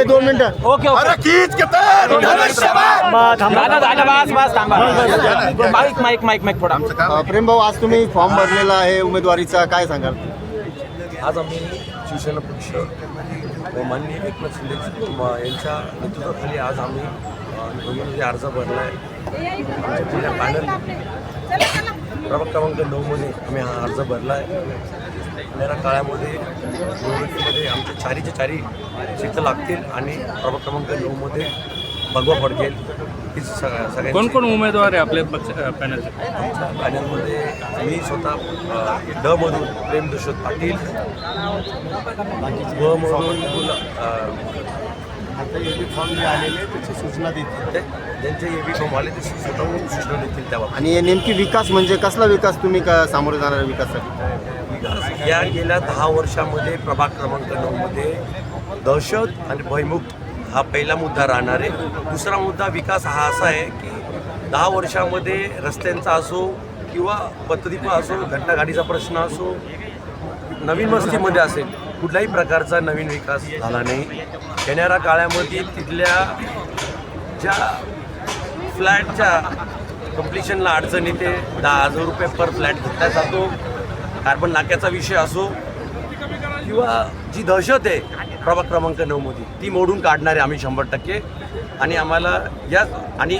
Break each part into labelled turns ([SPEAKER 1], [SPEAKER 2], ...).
[SPEAKER 1] 2 मिनिटं.
[SPEAKER 2] Okay okay mic थोडा.
[SPEAKER 1] प्रेम भाऊ, आज तुम्ही फॉर्म भरलेला आहे उमेदवारीचा, काय सांगाल?
[SPEAKER 3] आज आम्ही शिवसेना पक्ष व माननीय एकनाथ शिंदे यांच्या नेतृत्वाखाली आज आम्ही उमेदवारी अर्ज भरला आहे. आमच्या पॅनल प्रभाग क्रमांक 9मध्ये आम्ही हा अर्ज भरला आहे. येणाऱ्या काळामध्ये निवडणुकीमध्ये आमच्या चारी सीटं लागतील आणि प्रभाग क्रमांक 9मध्ये भगवा फडकेल. ही सगळ्या
[SPEAKER 4] कोण कोण उमेदवार आहे आपल्या पक्ष पॅनलचे?
[SPEAKER 3] आमच्या पॅनलमध्ये मी स्वतः ड मधून प्रेम दुष्यंत पाटील, ब मधून
[SPEAKER 1] फॉर्म जे आलेले त्याची सूचना देतील,
[SPEAKER 3] ज्यांचे एबी फॉर्म आले ते स्वतःहून सूचना देतील त्याबाबत.
[SPEAKER 1] आणि नेमकी विकास म्हणजे कसला विकास तुम्ही सामोरे जाणार विकासासाठी?
[SPEAKER 3] विकास या गेल्या 10 वर्षामध्ये प्रभाग क्रमांक 9मध्ये दहशत आणि भयमुक्त हा पहिला मुद्दा राहणार आहे. दुसरा मुद्दा विकास हा असा आहे की 10 वर्षामध्ये रस्त्यांचा असो किंवा पतदीप असो, घटनागाडीचा प्रश्न असो, नवीन वस्तीमध्ये असेल, कुठल्याही प्रकारचा नवीन विकास झाला नाही. येणाऱ्या काळामध्ये तिथल्या ज्या फ्लॅटच्या कम्प्लिशनला अडचण येते, 10,000 रुपये पर फ्लॅट घेतला जातो. कार्बन नाक्याचा विषय असो किंवा जी दहशत आहे प्रभाग क्रमांक 9मध्ये ती मोडून काढणारे आम्ही 100%. आणि आम्हाला आणि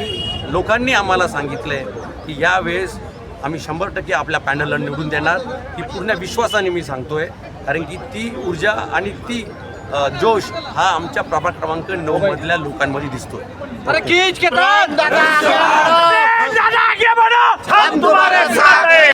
[SPEAKER 3] लोकांनी आम्हाला सांगितलं आहे की यावेळेस आम्ही 100% आपल्या पॅनलला निवडून देणार. ही पूर्ण विश्वासाने मी सांगतो आहे, कारण की ती ऊर्जा आणि ती जोश हा आमच्या प्रभाग क्रमांक 9मधल्या लोकांमध्ये दिसतोय.